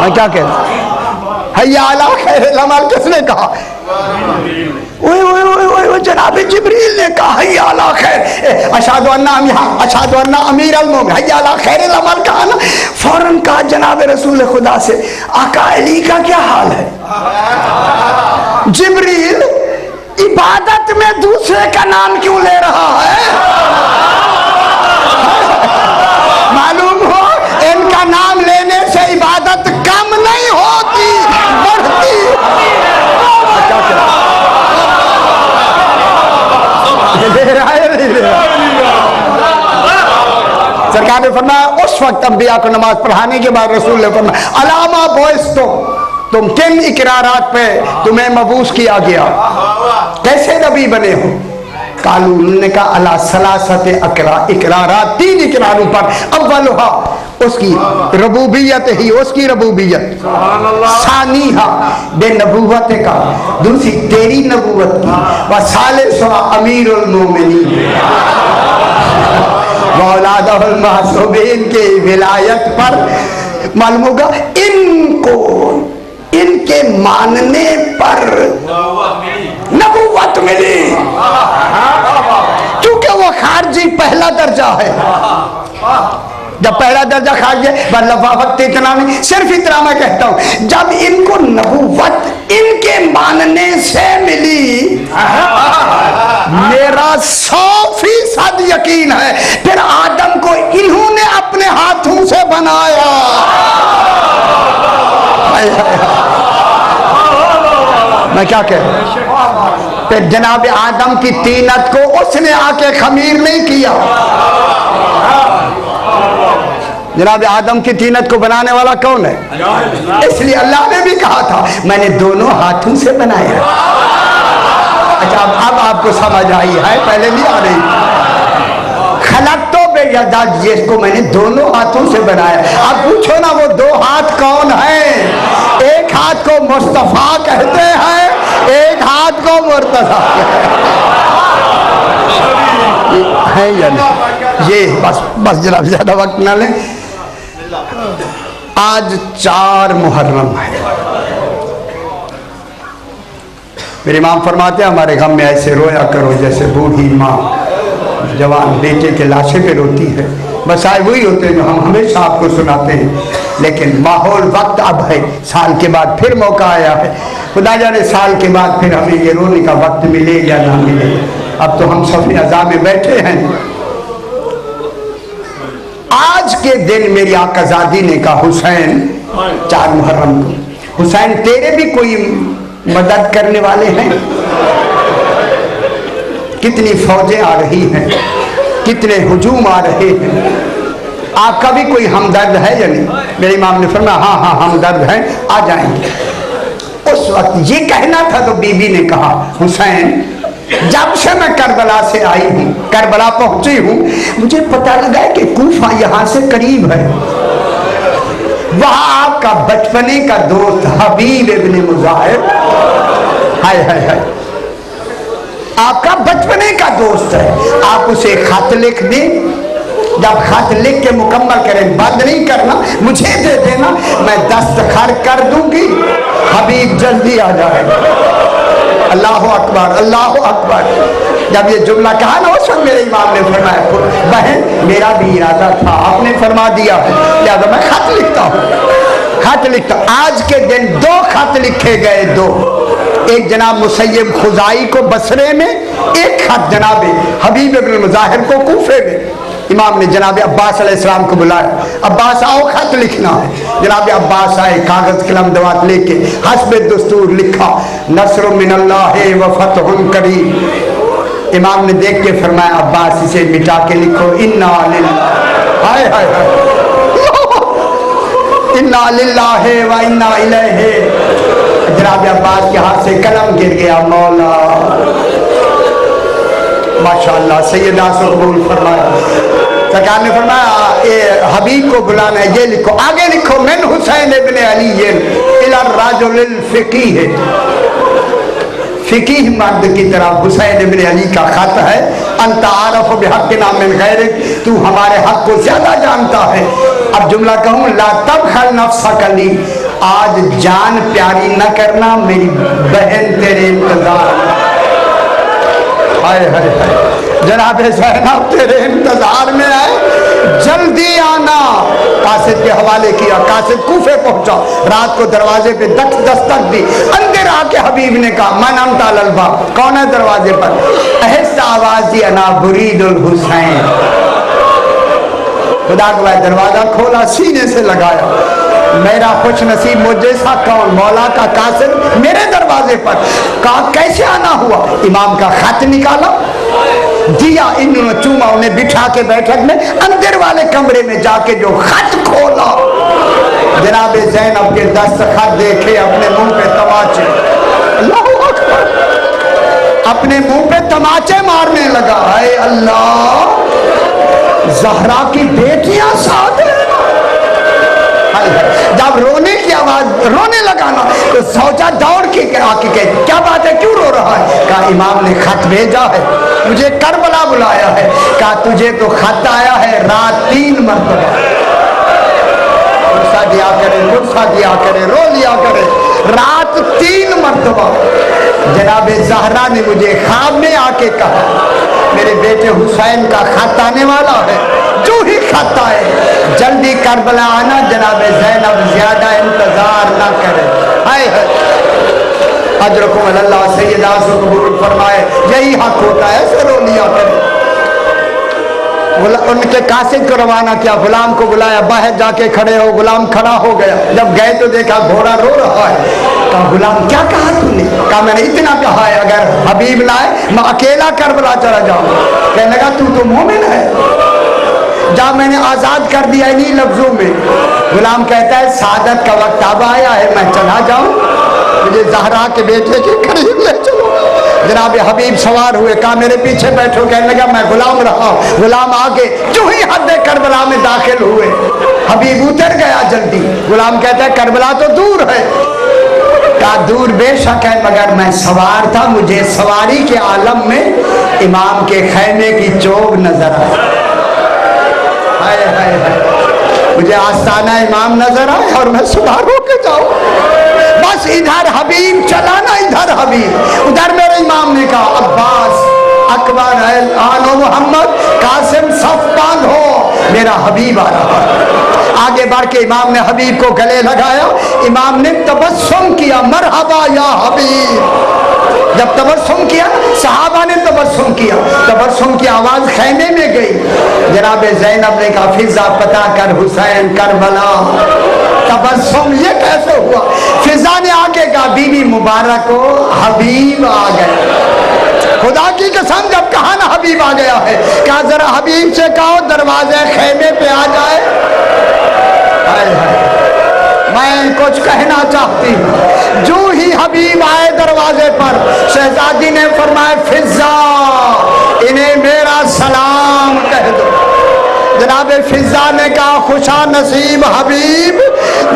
मैं क्या कह रहा हूं, हय्या अला खैरिल अमल किसने कहा? ओए ओए ओए ओए, जनाब जिब्रील ने कहा हय्या अला खैर, अशहदु अन्ना अशहदु अन्ना अमीर अल-मोमिनीन, हय्या अला खैरिल अमल कहा ना, फौरन कहा जनाब रसूल खुदा से, आका अली का क्या हाल है? जिब्रील इबादत में दूसरे का नाम क्यों ले रहा है? मालूम हो इनका नाम लेने से इबादत कम नहीं होती, बढ़ती। सरकार ने फरमाया उस वक्त अंबिया को नमाज पढ़ाने के बाद रसूल ने फरमाया अलामा बोइस तुम किन इकरारात पे तुम्हें मबूस किया गया, कैसे नबी बने हो? कालू, उन्होंने कहा अला सलासत इकरारात, 3 इकरारों पर। अव्वलुहा उसकी रबूबियत ही, उसकी रबूबियत, सानीहा बेनबूवत का, दूसरी तेरी नबूवत की, व सालिसुहा अमीरुल मोमिनीन व औलादुल मासूमीन के विलायत पर। मालूम होगा इनको, इनके मानने पर नबूवत मिली, क्योंकि वो खारजी पहला दर्जा है। जब पहला दर्जा खारजी मतलब वक्त इतना नहीं, सिर्फ इतना मैं कहता हूं, जब इनको नबूवत इनके मानने से मिली, मेरा 100% यकीन है फिर आदम को इन्होंने अपने हाथों से बनाया। मैं क्या कह रहा हूं, फिर जनाब आदम की तीनत को उसने आके खमीर नहीं किया। जनाब आदम की तीनत को बनाने वाला कौन है? इसलिए अल्लाह ने भी कहा था मैंने दोनों हाथों से बनाया। अच्छा अब आपको समझ आई है, पहले नहीं आ रही। खलक तो बेयदा, जिसको मैंने दोनों हाथों से बनाया। अब पूछो ना वो दो हाथ कौन है? एक हाथ को मुस्तफा कहते हैं, एक हाथ को मुर्तजा है या नहीं? ये बस जरा ज्यादा वक्त ना लें। आज 4 मुहर्रम है। मेरे इमाम फरमाते हैं हमारे गम में ऐसे रोया करो जैसे बूढ़ी माँ जवान बेटे के लाशे पे रोती है। बस आए वही होते हैं जो हम हमेशा आपको सुनाते हैं, लेकिन माहौल वक्त अब है। साल के बाद फिर मौका आया है, खुदा जाने साल के बाद फिर हमें ये रोने का वक्त मिले या ना मिले। अब तो हम सफ़े अज़ा में बैठे हैं। आज के दिन मेरी आकाज़ादी ने कहा हुसैन 4 मुहर्रम को, हुसैन तेरे भी कोई मदद करने वाले हैं? कितनी फौजें आ रही हैं, कितने हुजूम आ रहे हैं, आपका भी कोई हमदर्द है या नहीं? मेरे इमाम ने फरमाया हाँ हमदर्द है, आ जाएंगे। उस वक्त ये कहना था तो बीबी ने कहा हुसैन जब से मैं करबला से आई हूँ, करबला पहुंची हूँ, मुझे पता लगा है कि कूफा यहाँ से करीब है। वहां आपका बचपने का दोस्त हबीब इब्ने मुज़ाहिर, हाय हाय हाय, आपका बचपने का दोस्त है। आप उसे खत लिख दें, जब खत लिख के मुकम्मल करें, बंद नहीं करना, मुझे दे देना, मैं दस्तखत कर दूंगी, हबीब जल्दी आ जाएगा। अल्लाह अकबर, अल्लाह अकबर। जब ये जुमला कहा ना उस वक्त मेरे इमाम ने फरमाया बहन मेरा भी इरादा था, आपने फरमा दिया है, लिहाजा मैं खत लिखता हूँ, खत लिखता। आज के दिन 2 खत लिखे गए, 2। एक जनाब मुसैयब खुजाई को बसरे में, एक खत जनाब हबीब इब्ने मुज़ाहिर को कूफे में। इमाम ने जनाब अब्बास अलैहिस्सलाम को बुलाया, अब्बास आओ खत लिखना है। जनाब अब्बास आए, कागज कलम दवात लेके हस्बे दस्तूर लिखा नस्र मिनल्लाह व फतहुन करीम। इमाम ने देख के फरमाया अब्बास इसे मिटा के लिखो इन्ना लिल्लाह, हाय हाय हाय, इन्ना लिल्लाहि व इन्ना इलैहि। जनाब अब्बास के हाथ से कलम गिर गया। मौला माशाअल्लाह सैयदा से कबूल फरमाया। सरकार ने फरमाया हबीब को बुलाना है, ये लिखो, आगे लिखो मिन हुसैन इब्ने अली इला राजुलिल फ़क़ीह, फ़क़ीह मर्द की तरफ हुसैन इब्ने अली का खत है। अंत आरफ़ बिहक़्क़िना मिन ग़ैरिक, तू हमारे हक को ज्यादा जानता है। अब जुमला कहूँ ला तबख़ल नफ़्सक ली, आज जान प्यारी न करना मेरी बहन तेरे इंतजार में। हाय हाय हाय, जनाब ज़ैनब तेरे इंतजार में है, जल्दी आना। कासिद के हवाले किया, कासिद कूफे पहुंचा, रात को दरवाजे पे दस्तक दी। अंदर आके हबीब ने कहा मन अंता ललबा, कौन है दरवाजे पर? ऐसा आवाज दी अना बुरीदुल हुसैन। खुदा के बाद दरवाजा खोला, सीने से लगाया, मेरा खुश नसीब मुझे सा कौन, मौला का कासिद मेरे दरवाजे पर। कहा कैसे आना हुआ? इमाम का खत निकाला, दिया, इन्होंने चूमा, उन्हें बिठा के बैठक में अंदर वाले कमरे में जाके जो खत खोला, जनाब ज़ैनब के दस्तखत देखे, अपने मुंह पे तमाचे, अल्लाहू अकबर, अपने मुंह पे तमाचे मारने लगा। हाय अल्लाह, ज़हरा की बेटियां साथ हैं। जब रोने की आवाज, रोने लगा ना, तो सोचा दौड़ के आके कहे क्या बात है, क्यों रो रहा है? कहा इमाम ने खत भेजा है, मुझे करबला बुलाया है। कहा तुझे तो खत आया है रात 3 मरतबा, गुस्सा दिया करे, गुस्सा दिया करे, रो लिया करे, रात 3 मरतबा जनाब ज़हरा ने मुझे ख्वाब में आके कहा मेरे बेटे हुसैन का खत आने वाला है, जो ही खत आए जल्दी करबला आना, जनाब ज़ैनब ज्यादा इंतजार ना करे। हाय अजरकुम अल्लाह सैयदा से कबूल फरमाए, यही हक होता है, सरो लिया करे। उनके कासिद को रवाना किया, गुलाम को बुलाया, बाहर जाके खड़े हो। गुलाम खड़ा हो गया, जब गए तो देखा घोड़ा रो रहा है। कहा गुलाम क्या कहा तूने? कहा मैंने इतना कहा है अगर हबीब लाए मैं अकेला करबला चला जाऊं। कहने लगा तू तो मोमिन है, जा मैंने आजाद कर दिया इन्हीं लफ्जों में। गुलाम कहता है सादत का वक्त अब आया है, मैं चला जाऊं, मुझे ज़हरा के बेटे के करीब ले चलो। जनाब हबीब सवार हुए, कहा मेरे पीछे बैठो। कहने लगा मैं गुलाम रहा। गुलाम आगे जो ही हद करबला में दाखिल हुए, हबीब उतर गया जल्दी। गुलाम कहता है करबला तो दूर है। कहा दूर बेशक है, मगर मैं सवार था, मुझे सवारी के आलम में इमाम के खैमे की चोग नजर आए। मुझे आस्ताना इमाम नजर आए और मैं सवार होके जाऊं। बस इधर हबीब चला ना, इधर हबीब, उधर मेरे इमाम ने कहा अब्बास अकबर आनो मोहम्मद कासिम सफ बांधो, मेरा हबीब आ रहा है। आगे बढ़ के इमाम ने हबीब को गले लगाया। इमाम ने तबस्सुम किया, मरहबा या हबीब। जब तबस्सुम किया, सहाबा ने तबस्सुम किया, तबस्सुम की आवाज खैमे में गई। जनाब ज़ैनब ने कहा फिजा पता कर हुसैन करबला। तबस्सुम ये कैसे हुआ? फिजा ने आगे कहा बीबी मुबारक को हबीब आ गए। खुदा की कसम जब कहा ना हबीब आ गया है, कहा जरा हबीब से कहो दरवाजे खैमे पे आ जाए। हाय हाय, मैं कुछ कहना चाहती हूँ। जो ही हबीब आए दरवाजे पर, शहजादी ने फरमाया फिजा इन्हें मेरा सलाम कह दो। जनाब फिजा ने कहा खुशा नसीब हबीब,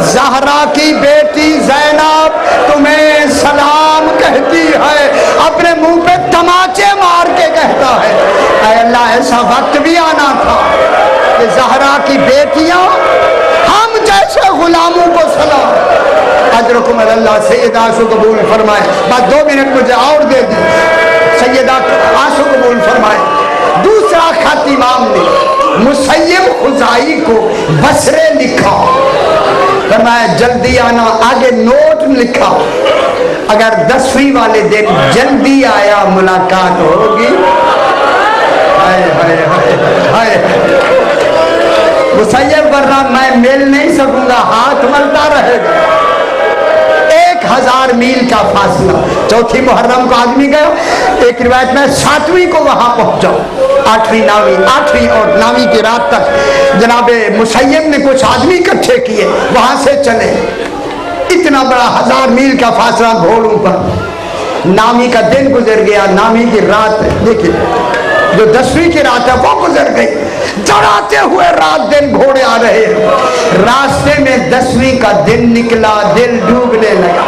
ज़हरा की बेटी ज़ैनब तुम्हें सलाम कहती है, अपने मुंह पे तमाचे मार के कहता है। ऐ अल्लाह, ऐसा वक्त भी आना था कि ज़हरा की बेटियां हम जैसे गुलामों को सलाम। अजरकुम अल्लाह सैयदा आशु कबूल फरमाए। बस 2 मिनट मुझे और दे दी, सैयदा आशु कबूल फरमाए। दूसरा खत इमाम ने मुसय्यब खुजाई को बसरे लिखा, फरमाया जल्दी आना। आगे नोट लिखा, अगर 10वीं वाले दिन जल्दी आया मुलाकात होगी। हाय हाय हाय हाय, मुसय्यब वरना मैं मिल नहीं सकूंगा, हाथ मलता रहेगा। 1000 मील का फासला। चौथी मुहर्रम को आदमी गया, एक रिवायत में 7वीं को वहां पहुंचा, 8वीं 9वीं और 9वीं की रात तक जनाबे मुसय्यब ने कुछ आदमी इकट्ठे किए, वहां से चले। इतना बड़ा 1000 मील का फासला घोड़ों पर। 9वीं का दिन गुजर गया, 9वीं की रात देखिए, जो 10वीं की रात है वो गुजर गई। चढ़ाते हुए रात दिन घोड़े आ रहे, रास्ते में 10वीं का दिन निकला, दिल डूबने लगा।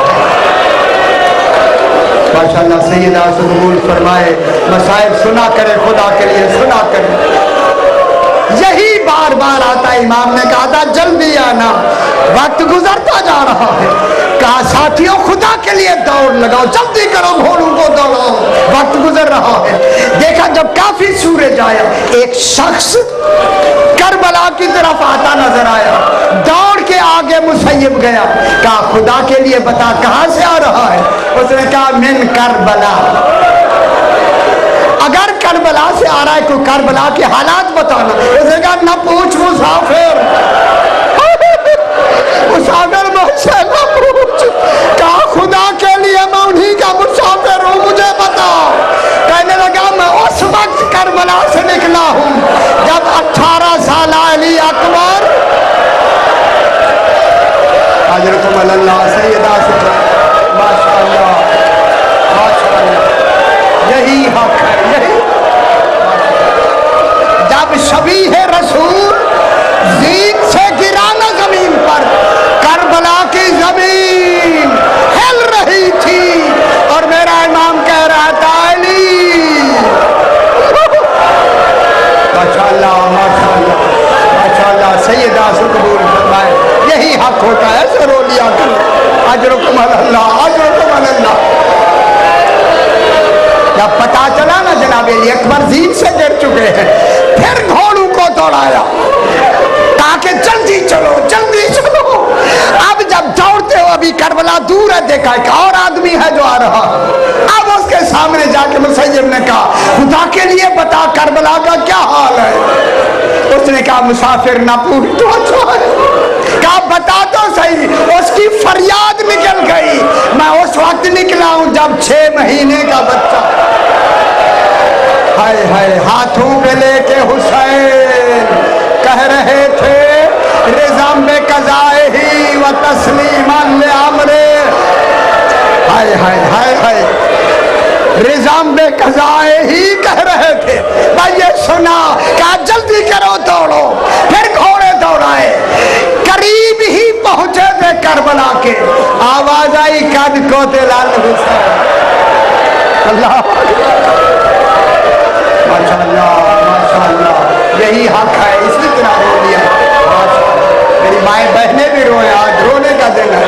माशाअल्लाह सैयदा कबूल फरमाए, मसाइब सुना करे, खुदा के लिए सुना करे। यही बार बार आता। इमाम ने कहा था जल्दी आना, वक्त गुजरता जा रहा है। कहा साथियों खुदा के लिए दौड़ लगाओ, जल्दी करो, घोड़ों को दौड़ाओ, वक्त गुजर रहा है। देखा जब काफी सूरज आया, एक शख्स करबला की तरफ आता नजर आया। दौड़ के आगे मुसय्यब गया, कहा खुदा के लिए बता कहां से आ रहा है? उसने कहा मिन करबला। अगर करबला से आ रहा है तो करबला के हालात बताना। उसने कहा न पूछ मुसाफिर, मुसाफिर मुझसे न पूछ। कहा खुदा के लिए मैं उन्हीं का मुसाफिर हूँ, मुझे बता। कहने लगा मैं उस वक्त करबला से निकला हूँ जब 18 साल अली अकबर हज़रत अल्लाह सैयदा माशाअल्लाह माशाअल्लाह, यही हक है। यही जब शबीह रसूल में देखा एक और आदमी है जो आ रहा। अब उसके सामने जाके मुसैयब ने कहा, खुदा के लिए बता करबला का क्या हाल है। उसने कहा, मुसाफिर ना पूछ तो अच्छा है। कहा, बता तो सही। उसकी फरियाद निकल गई, मैं उस वक्त निकला हूं जब 6 महीने का बच्चा, हाय हाय, हाथों पे लेके हुसैन कह रहे थे, रिज़ाम बे कज़ाए ही व तस्लीमान ले अमरे, हाय हाय हाय हाय, रिज़ाम बे कज़ाए ही कह रहे थे। मैं ये सुना, कहा जल्दी करो दौड़ो। फिर घोड़े दौड़ाए, करीब ही पहुंचे थे करबला के, आवाज आई, कद को लाल हुसैन। अल्लाह माशाअल्लाह माशाअल्लाह, यही हक है, इसी तरह रो लिया। मेरी माएँ बहनें भी रोए, आज रोने का दिन है।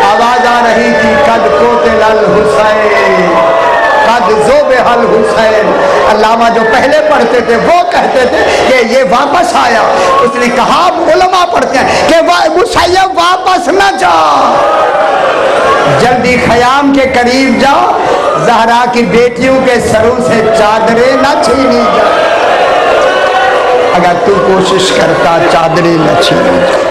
आवाज आ रही थी, कद कोतिल अल हुसैन, कद ज़ोबह अल हुसैन। अल्लामा जो पहले पढ़ते थे वो कहते थे कि ये वापस आया। उसने कहा, उलमा पढ़ते हैं कि मुसैयब वापस न जा, जल्दी खयाम के करीब जाओ, ज़हरा की बेटियों के सरों से चादरें न छीनी जा। अगर तू कोशिश करता चादरें न छीनी जाती।